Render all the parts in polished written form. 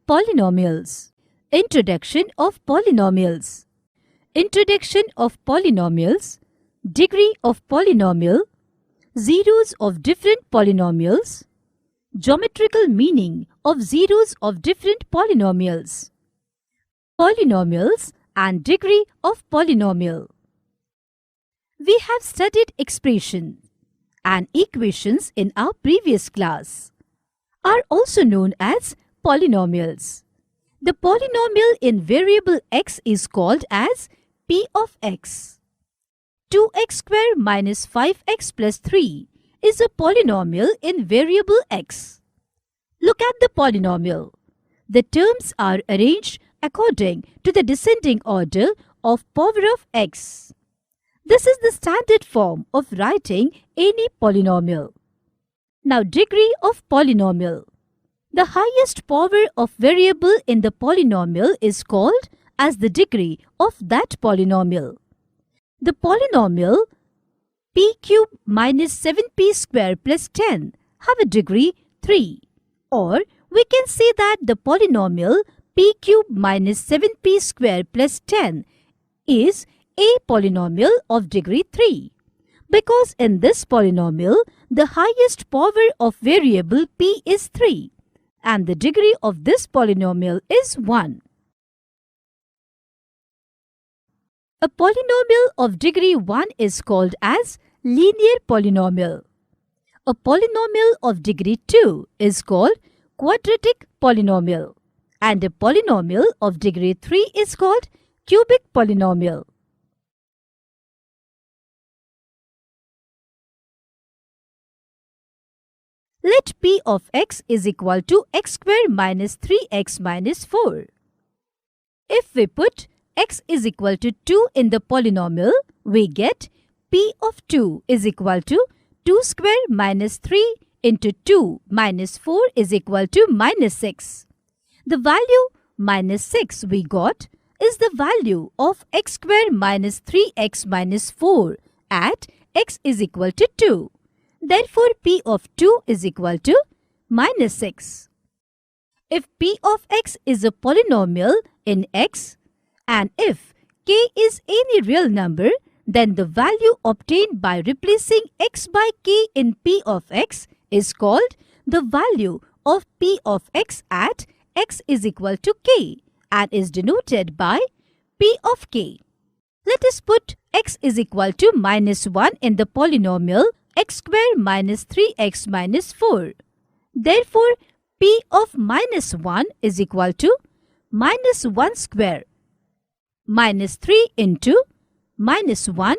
Polynomials. Introduction of polynomials. Introduction of polynomials. Degree of polynomial. Zeros of different polynomials. Geometrical meaning of zeros of different polynomials. Polynomials and degree of polynomial. We have studied expressions and equations in our previous class, are also known as polynomials. The polynomial in variable x is called as p of x. 2x square minus 5x plus 3 is a polynomial in variable x. Look at the polynomial. The terms are arranged according to the descending order of power of x. This is the standard form of writing any polynomial. Now, degree of polynomial. The highest power of variable in the polynomial is called as the degree of that polynomial. The polynomial p cube minus 7p square plus 10 have a degree 3. Or we can say that the polynomial p cube minus 7p square plus 10 is a polynomial of degree 3. Because in this polynomial, the highest power of variable p is 3 and the degree of this polynomial is 1. A polynomial of degree 1 is called as linear polynomial. A polynomial of degree 2 is called quadratic polynomial. And a polynomial of degree 3 is called cubic polynomial. Let p of x is equal to x square minus 3x minus 4. If we put x is equal to 2 in the polynomial, we get p of 2 is equal to 2 square minus 3 into 2 minus 4 is equal to minus 6. The value minus 6 we got is the value of x square minus 3x minus 4 at x is equal to 2. Therefore, p of 2 is equal to minus 6. If p of x is a polynomial in x and if k is any real number, then the value obtained by replacing x by k in p of x is called the value of p of x at x is equal to k and is denoted by p of k. Let us put x is equal to minus 1 in the polynomial x square minus 3x minus 4. Therefore, p of minus 1 is equal to minus 1 square minus 3 into minus 1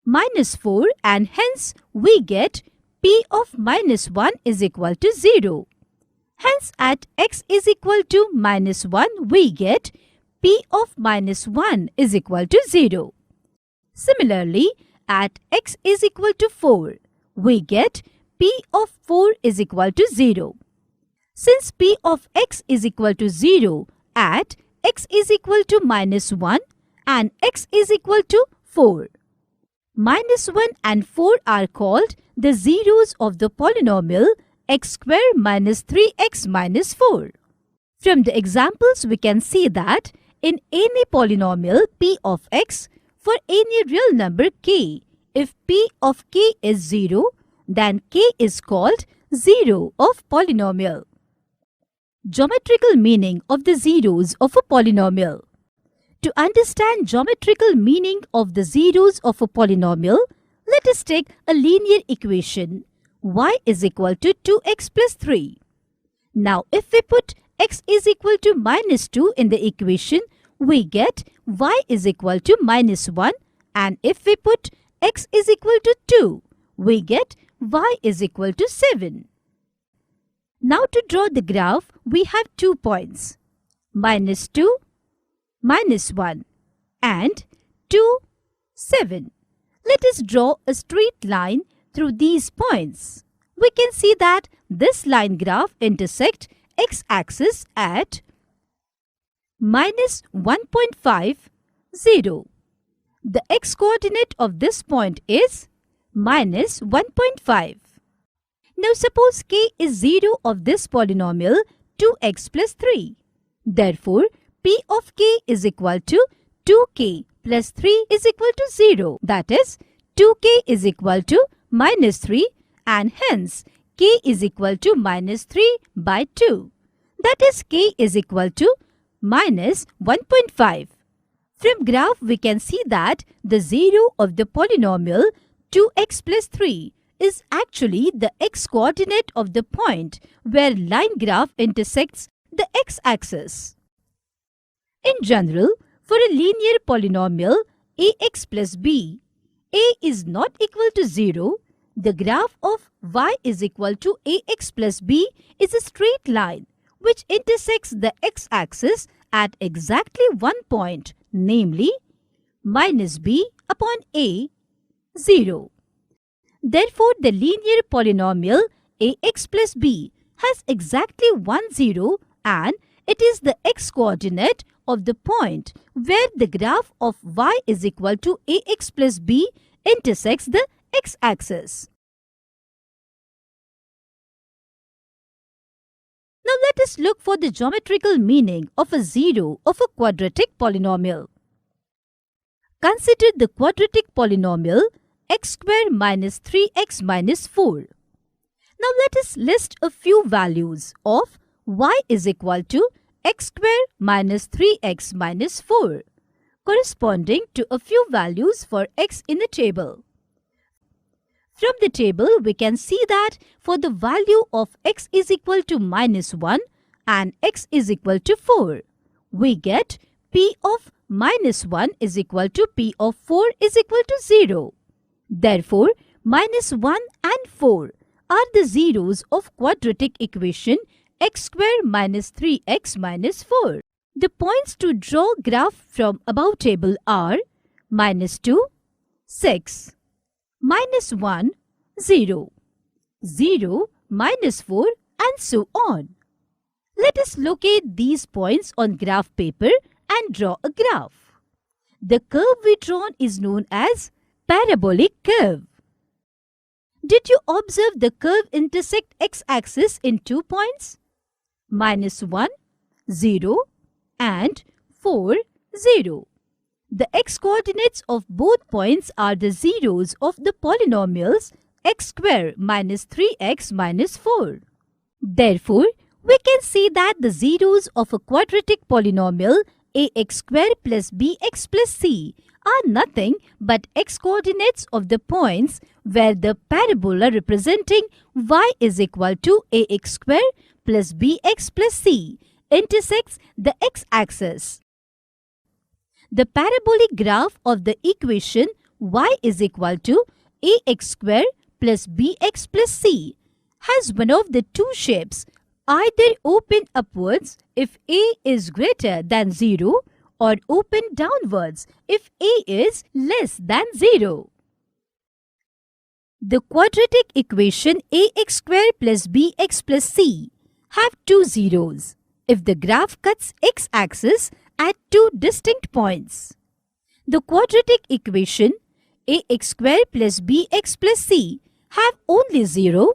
minus 4 and hence we get p of minus 1 is equal to 0. Hence, at x is equal to minus 1, we get p of minus 1 is equal to 0. Similarly, at x is equal to 4, we get p of 4 is equal to 0. Since p of x is equal to 0 at x is equal to minus 1 and x is equal to 4. Minus 1 and 4 are called the zeros of the polynomial x square minus 3x minus 4. From the examples, we can see that in any polynomial p of x, for any real number k, if p of k is 0, then k is called 0 of polynomial. Geometrical meaning of the zeros of a polynomial. To understand geometrical meaning of the zeros of a polynomial, let us take a linear equation y is equal to 2x plus 3. Now, if we put x is equal to minus 2 in the equation, we get y is equal to minus 1 and if we put x is equal to 2, we get y is equal to 7. Now to draw the graph, we have 2 points, minus 2, minus 1 and 2, 7. Let us draw a straight line through these points. We can see that this line graph intersects x-axis at minus 1.5, 0. The x-coordinate of this point is minus 1.5. Now suppose k is 0 of this polynomial 2x plus 3. Therefore, p of k is equal to 2k plus 3 is equal to 0. That is, 2k is equal to minus 3 and hence k is equal to minus 3 by 2. That is, k is equal to minus 1.5. From graph, we can see that the 0 of the polynomial 2x plus 3 is actually the x-coordinate of the point where line graph intersects the x-axis. In general, for a linear polynomial ax plus b, a is not equal to 0, the graph of y is equal to ax plus b is a straight line which intersects the x-axis at exactly one point, namely minus b upon a, 0. Therefore, the linear polynomial ax plus b has exactly 1, 0 and it is the x-coordinate of the point where the graph of y is equal to ax plus b intersects the x-axis. Now let us look for the geometrical meaning of a 0 of a quadratic polynomial. Consider the quadratic polynomial x square minus 3x minus 4. Now let us list a few values of y is equal to x square minus 3x minus 4, corresponding to a few values for x in the table. From the table, we can see that for the value of x is equal to minus 1 and x is equal to 4, we get p of minus 1 is equal to p of 4 is equal to 0. Therefore, minus 1 and 4 are the zeros of quadratic equation x square minus 3x minus 4. The points to draw graph from above table are minus 2, 6, minus 1, 0, 0, minus 4 and so on. Let us locate these points on graph paper and draw a graph. The curve we drawn is known as parabolic curve. Did you observe the curve intersect x-axis in 2 points? Minus 1, 0 and 4, 0. The x-coordinates of both points are the zeros of the polynomials x square minus 3x minus 4. Therefore, we can see that the zeros of a quadratic polynomial ax square plus bx plus c are nothing but x-coordinates of the points where the parabola representing y is equal to ax square plus bx plus c intersects the x-axis. The parabolic graph of the equation y is equal to ax square plus bx plus c has one of the two shapes, either open upwards if a is greater than 0 or open downwards if a is less than 0. The quadratic equation ax square plus bx plus c have two zeros if the graph cuts x-axis at two distinct points. The quadratic equation ax square plus bx plus c have only 0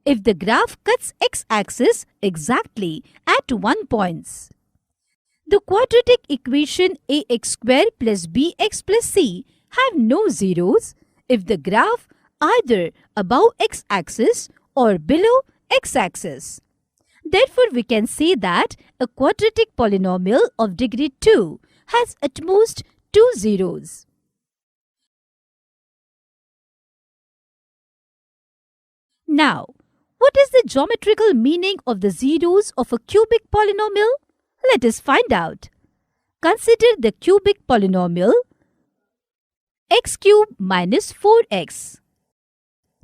if the graph cuts x-axis exactly at 1 point. The quadratic equation ax square plus bx plus c have no zeros if the graph either above x-axis or below x-axis. Therefore, we can say that a quadratic polynomial of degree 2 has at most 2 zeros. Now, what is the geometrical meaning of the zeros of a cubic polynomial? Let us find out. Consider the cubic polynomial x cube minus 4x.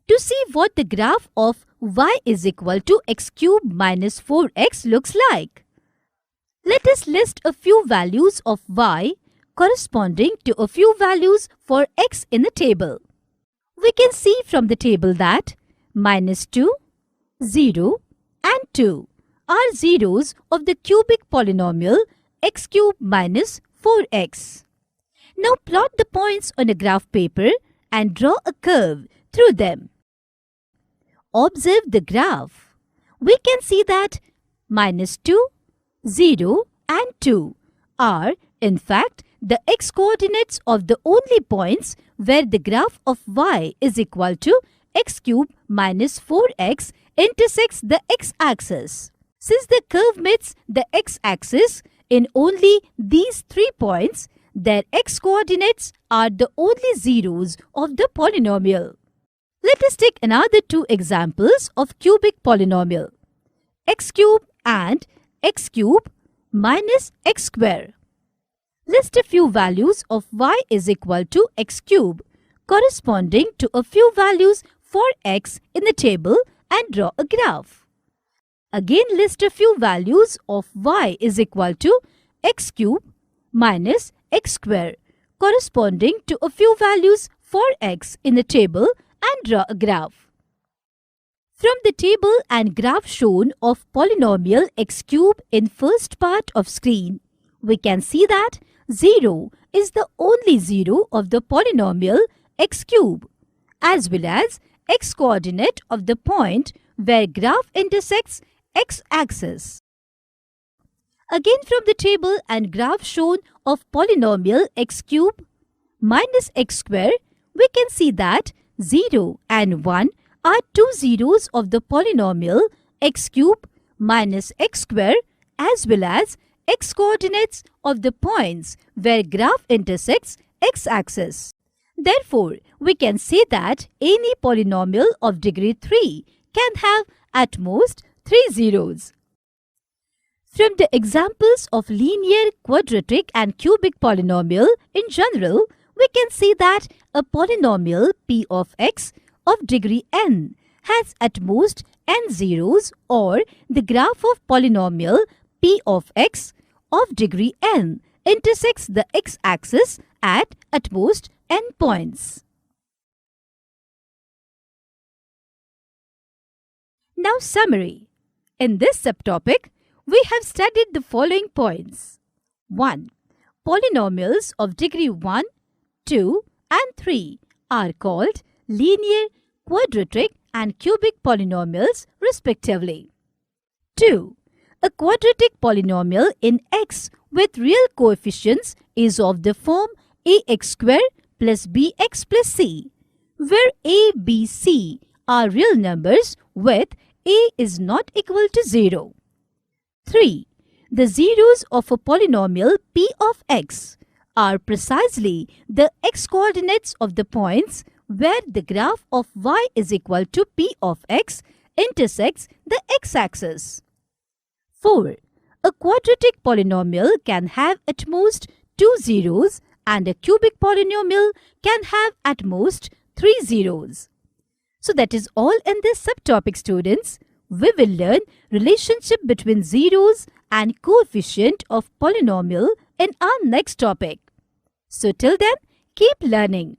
To see what the graph of y is equal to x cube minus 4x looks like, let us list a few values of y corresponding to a few values for x in the table. We can see from the table that minus 2, 0 and 2 are zeros of the cubic polynomial x cube minus 4x. Now plot the points on a graph paper and draw a curve through them. Observe the graph. We can see that minus 2, 0 and 2 are, in fact, the x-coordinates of the only points where the graph of y is equal to x cubed minus 4x intersects the x-axis. Since the curve meets the x-axis in only these 3 points, their x-coordinates are the only zeros of the polynomial. Let us take another 2 examples of cubic polynomial, x cube and x cube minus x square. List a few values of y is equal to x cube corresponding to a few values for x in the table and draw a graph. Again, list a few values of y is equal to x cube minus x square corresponding to a few values for x in the table and draw a graph. From the table and graph shown of polynomial x cube in first part of screen, we can see that 0 is the only zero of the polynomial x cube, as well as x-coordinate of the point where graph intersects x-axis. Again, from the table and graph shown of polynomial x cube minus x square, we can see that 0 and 1 are 2 zeros of the polynomial x cube minus x square, as well as x-coordinates of the points where graph intersects x-axis. Therefore, we can say that any polynomial of degree 3 can have at most 3 zeros. From the examples of linear, quadratic and cubic polynomial in general, we can see that a polynomial p of x of degree n has at most n zeros, or the graph of polynomial p of x of degree n intersects the x-axis at most n points. Now summary. In this subtopic, we have studied the following points. 1. Polynomials of degree 1, 2 and 3 are called linear, quadratic and cubic polynomials respectively. 2. A quadratic polynomial in x with real coefficients is of the form ax square plus bx plus c, where a, b, c are real numbers with a is not equal to 0. 3. The zeros of a polynomial p of x are precisely the x-coordinates of the points where the graph of y is equal to p of x intersects the x-axis. 4. A quadratic polynomial can have at most 2 zeros and a cubic polynomial can have at most 3 zeros. So that is all in this subtopic, students. We will learn relationship between zeros and coefficient of polynomial in our next topic. So till then, keep learning.